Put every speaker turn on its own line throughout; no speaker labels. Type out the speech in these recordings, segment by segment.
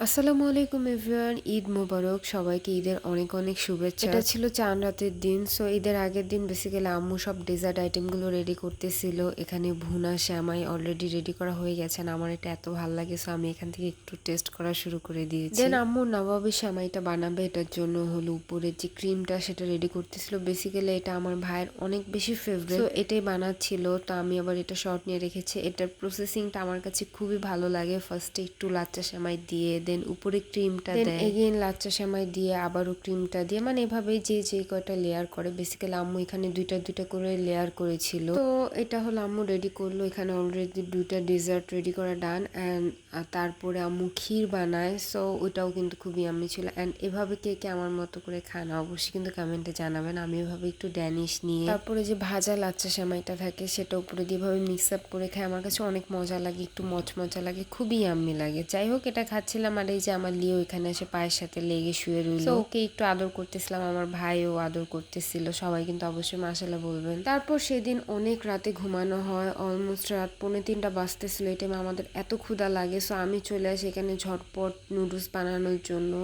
আসসালামু আলাইকুম এভরিওয়ান, ঈদ মোবারক। সবাইকে ঈদের অনেক অনেক শুভেচ্ছা। এটা ছিল চাঁদ রাতের দিন। সো ঈদের আগের দিন বেসিক্যালি আম্মু সব ডেজার্ট আইটেমগুলো রেডি করতেছিল। এখানে ভুনা সেমাই অলরেডি রেডি করা হয়ে গেছে। আমার এটা এত ভালো লাগে, সো আমি এখান থেকে একটু টেস্ট করা শুরু করে দিয়েছি। দেন আম্মু নবাবী সেমাইটা বানাবে, এটার জন্য হলো উপরের যে ক্রিমটা সেটা রেডি করতেছিল। বেসিক্যালি এটা আমার ভাইয়ের অনেক বেশি ফেভারিট, তো এটাই বানাচ্ছিল। তো আমি আবার এটা শর্ট নিয়ে রেখেছি। এটার প্রসেসিংটা আমার কাছে খুবই ভালো লাগে। ফার্স্টে একটু লাচ্চা সেমাই দিয়ে, দেন উপরে ক্রিমটা দেয়, এগেইন লাচ্চা সেমাই দিয়ে, আবারও ক্রিমটা দিয়ে, মানে এভাবেই যে কয়টা লেয়ার করে। বেসিক্যালি আম্মু এখানে দুইটা দুইটা করে লেয়ার করেছিল। তো এটা হলো আম্মু রেডি করলো। এখানে অলরেডি দুইটা ডেজার্ট রেডি করা ডান। অ্যান্ড তারপরে আম্মু ক্ষীর বানায়, সো ওইটাও কিন্তু খুবই আম্মি ছিল। অ্যান্ড এভাবে কে কে আমার মতো করে খান অবশ্যই কিন্তু কমেন্টে জানাবেন। আমি এভাবে একটু ড্যানিশ নিয়ে, তারপরে যে ভাজা লাচ্চা সেমাইটা থাকে সেটা উপরে দিয়ে এভাবে মিক্স আপ করে খাই। আমার কাছে অনেক মজা লাগে, একটু মচমচা লাগে, খুবই আম্মি লাগে। যাই হোক, এটা খাচ্ছিলাম আর এই যে আমার লিও এখানে এসে পায়ের সাথে লেগে শুয়ে রইল। ওকে একটু আদর করতেছিলাম, আমার ভাইও আদর করতেছিল। সবাই কিন্তু অবশ্যই মাশাআল্লাহ বলবেন। তারপর সেদিন অনেক রাতে ঘুমানো হয়, অলমোস্ট রাত 2:45 বাজতেছিল। এই টাইমে আমাদের এত ক্ষুধা লাগে, সো আমি চলে আসি এখানে ঝটপট নুডলস বানানোর জন্য।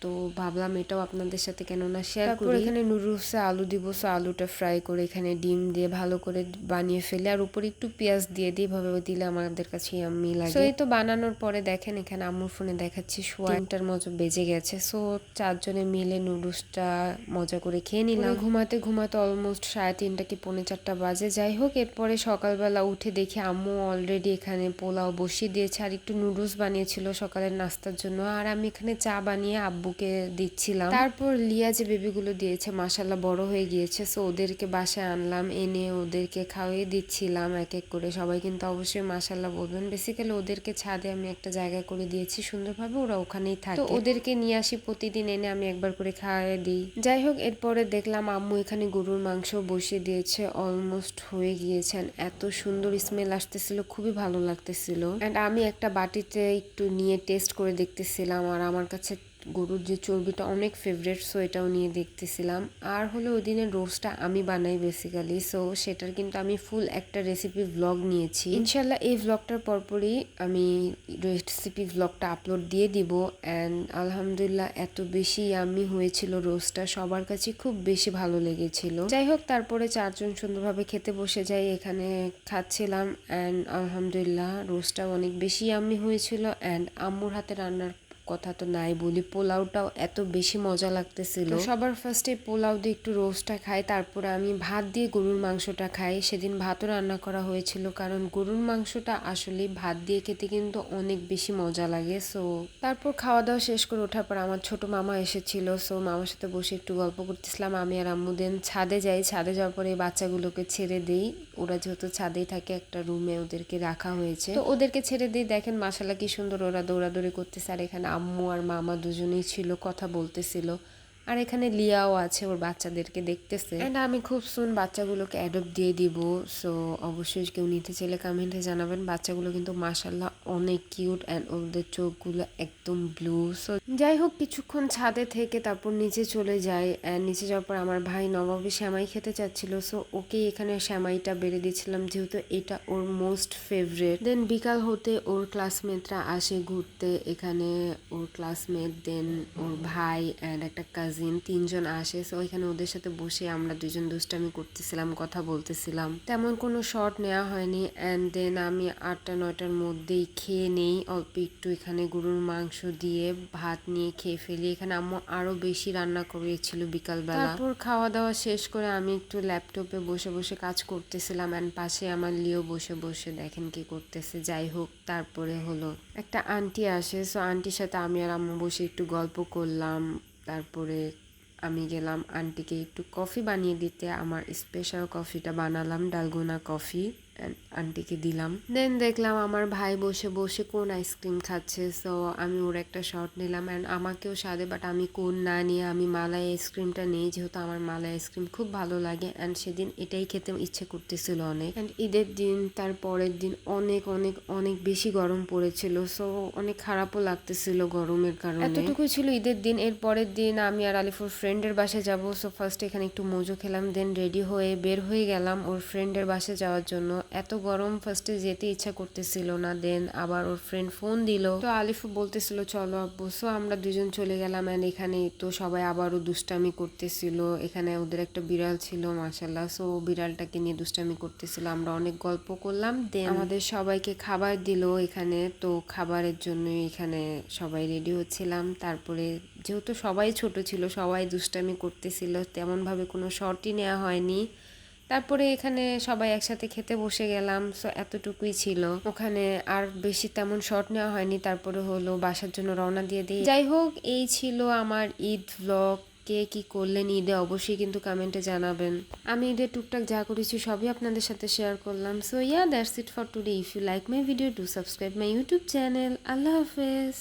তো ভাবলাম এটাও আপনাদের সাথে কেননা শেয়ার করি। এখানে নুডলসে আলু দিব, সো আলুটা ফ্রাই করে এখানে ডিম দিয়ে ভালো করে বানিয়ে ফেলে, আর উপরে একটু পেঁয়াজ দিয়ে দিই। ভাবে দিলে আমাদের কাছে ইয়াম্মি লাগে। সো এই তো বানানোর পরে দেখেন এখানে আম্মুর ফোনে দেখাচ্ছি 3টার মতো বেজে গেছে। সো চারজনে মিলে নুডলসটা মজা করে খেয়ে নিলাম। ঘুমাতে ঘুমাতে অলমোস্ট 3:30 কি 4:45 বাজে। যাই হোক, এরপরে সকালবেলা উঠে দেখি আম্মু অলরেডি এখানে পোলাও বসিয়ে দিয়েছে আর একটু নুডলস বানিয়েছিল সকালের নাস্তার জন্য। আর আমি এখানে চা বানিয়ে আব্বুকে দিচ্ছিলাম। তারপর লিয়া যে বেবিগুলো দিয়েছে মাশাআল্লাহ বড় হয়ে গিয়েছে, সো ওদেরকে বাসায় আনলাম, এনে ওদেরকে খাওয়িয়ে দিচ্ছিলাম এক এক করে। সবাই কিন্তু অবশ্যই মাশাআল্লাহ বলবেন। বেসিক্যালি ওদেরকে ছাদে আমি একটা জায়গা করে দিয়েছি সুন্দরভাবে, ওরা ওখানেই থাকে। তো ওদেরকে নিয়ে আসি প্রতিদিন, এনে আমি একবার করে খাওয়াই দিই। যাই হোক, এরপরে দেখলাম আম্মু এখানে গরুর মাংস বসিয়ে দিয়েছে, অলমোস্ট হয়ে গিয়েছেন। এত সুন্দর স্মেল আসতেছিল, খুবই ভালো লাগতেছিল। এন্ড আমি একটা বাটিতে একটু নিয়ে টেস্ট করে দেখতেছিলাম, আর আমার কাছে গরুর যে চর্বিটা অনেক ফেভারিট, সো এটাও নিয়ে দেখতেছিলাম। আর হলো ওই দিনের রোস্টটা আমি বানাই বেসিক্যালি, সো সেটার কিন্তু আমি ফুল একটা রেসিপি ভ্লগ নিয়েছি। ইনশাল্লাহ এই ভ্লগটার পরপরই আমি রেসিপি ভ্লগটা আপলোড দিয়ে দিব। অ্যান্ড আলহামদুলিল্লাহ এত বেশি ইয়াম্মি হয়েছিল রোস্টটা, সবার কাছে খুব বেশি ভালো লেগেছিল। যাই হোক, তারপরে চারজন সুন্দরভাবে খেতে বসে যাই, এখানে খাচ্ছিলাম। অ্যান্ড আলহামদুলিল্লাহ রোস্টটাও অনেক বেশি ইয়াম্মি হয়েছিল। অ্যান্ড আম্মুর হাতে রান্নার কথা তো নাই বলি, পোলাওটাও এত বেশি মজা লাগতেছিল। সবার ফার্স্টে পোলাও দিয়ে একটু রোস্টটা খাই, তারপরে আমি ভাত দিয়ে গরুর মাংসটা খাই। সেদিন ভাতও রান্না করা হয়েছিল, কারণ গরুর মাংসটা আসলে ভাত দিয়ে খেতে কিন্তু অনেক বেশি মজা লাগে। সো তারপর খাওয়া দাওয়া শেষ করে ওঠার পর আমার ছোট মামা এসেছিল, সো মামার সাথে বসে একটু গল্প করতেছিলাম আমি আর আম্মু। দেন ছাদে যাই, ছাদে যাওয়ার পরে এই বাচ্চাগুলোকে ছেড়ে দেই। ওরা যেহেতু ছাদেই থাকে, একটা রুমে ওদেরকে রাখা হয়েছে, তো ওদেরকে ছেড়ে দিই। দেখেন মাশাআল্লাহ কি সুন্দর ওরা দৌড়াদৌড়ি করতেছে। আর এখানে আম্মু আর মামা দুজনেই ছিল, কথা বলতেছিল। আর এখানে লিয়াও আছে, ওর বাচ্চাদেরকে দেখতেছে। এন্ড আমি খুব সুন বাচ্চাগুলোকে অ্যাডপ্ট দিয়ে দিব। সো অবশ্যই কেউ নিতে চাইলে কমেন্টে জানাবেন। বাচ্চাগুলো কিন্তু মাশাআল্লাহ অনেক কিউট, অ্যান্ড ওদের চোখগুলো একদম ব্লু। সো যাই হোক, কিছুক্ষণ ছাদে থেকে তারপর নিচে চলে যাই। অ্যান্ড নিচে যাওয়ার পর আমার ভাই নবাবী শ্যামাই খেতে চাচ্ছিল, সো ওকে এখানে শ্যামাইটা বেড়ে দিচ্ছিলাম, যেহেতু এটা ওর মোস্ট ফেভারিট। দেন বিকাল হতে ওর ক্লাসমেটরা আসে ঘুরতে। এখানে ওর ক্লাসমেট, দেন ওর ভাই অ্যান্ড একটা কাজিন, 3জন আসে। সো এখানে ওদের সাথে বসে আমরা দুজন দুষ্টামি করতেছিলাম, কথা বলতেছিলাম। তেমন কোনো শর্ট নেওয়া হয়নি। অ্যান্ড দেন আমি 8টা-9টার মধ্যেই খেয়ে নেই অল্প একটু। এখানে গরুর মাংস দিয়ে ভাত নিয়ে খেয়ে ফেলি। এখানে আম্মু আরো বেশি রান্না করেছিল বিকালবেলা। তারপর খাওয়া দাওয়া শেষ করে আমি একটু ল্যাপটপে বসে বসে কাজ করতেছিলাম, অ্যান্ড পাশে আমার লিও বসে বসে দেখেন কি করতেছে। যাই হোক, তারপরে হলো একটা আন্টি আসে, সো আন্টির সাথে আমি আর আম্মু বসে একটু গল্প করলাম। তারপরে আমি গেলাম আন্টিকে একটু কফি বানিয়ে দিতে। আমার স্পেশাল কফিটা বানালাম, ডালগোনা কফি, আন্টিকে দিলাম। দেন দেখলাম আমার ভাই বসে বসে কোন আইসক্রিম খাচ্ছে, সো আমি ওর একটা শট নিলাম। অ্যান্ড আমাকেও স্বাদে, বাট আমি কোন না নিয়ে আমি মালাই আইসক্রিমটা নিই, যেহেতু আমার মালাই আইসক্রিম খুব ভালো লাগে। অ্যান্ড সেদিন এটাই খেতে ইচ্ছে করতেছিল অনেক। অ্যান্ড ঈদের দিন, তার পরের দিন অনেক অনেক অনেক বেশি গরম পড়েছিল, সো অনেক খারাপও লাগতেছিল গরমের কারণে। এতটুকুই ছিল ঈদের দিন। এর পরের দিন আমি আর আলিফুর ফ্রেন্ডের বাসায় যাব। সো ফার্স্ট এখানে একটু মোজো খেলাম, দেন রেডি হয়ে বের হয়ে গেলাম ওর ফ্রেন্ডের বাসায় যাওয়ার জন্য। এত গরম, ফার্স্টে যেতে ইচ্ছা করতেছিল না, দেন আবার ওর ফ্রেন্ড ফোন দিল, তো আলিফও বলতেছিল চলো আব্বু। সো আমরা দুজন চলে গেলাম, এন্ড এখানে তো সবাই আবারও দুষ্টামি করতেছিল। এখানে ওদের একটা বিড়াল ছিল মাশাল্লাহ, সো বিড়ালটাকে নিয়ে দুষ্টামি করতেছিল, আমরা অনেক গল্প করলাম। দেন আমাদের সবাইকে খাবার দিল এখানে, তো খাবারের জন্য এখানে সবাই রেডি হচ্ছিলাম। তারপরে যেহেতু সবাই ছোট ছিল, সবাই দুষ্টামি করতেছিল, তেমনভাবে কোনো শর্টই নেওয়া হয়নি। তারপরে এখানে সবাই একসাথে খেতে বসে গেলাম, সো এতটুকুই ছিল, ওখানে আর বেশি তেমন শর্ট নেওয়া হয়নি। তারপরে হলো বাসার জন্য রওনা দিয়ে দিই। যাই হোক, এই ছিল আমার ঈদ ভ্লগ। কে কি করলেন ঈদে অবশ্যই কিন্তু কমেন্টে জানাবেন। আমি ঈদে টুকটাক যা করেছি সবই আপনাদের সাথে শেয়ার করলাম। So that's it for today. If you like my video, do subscribe my YouTube channel. আল্লাহ হাফেজ।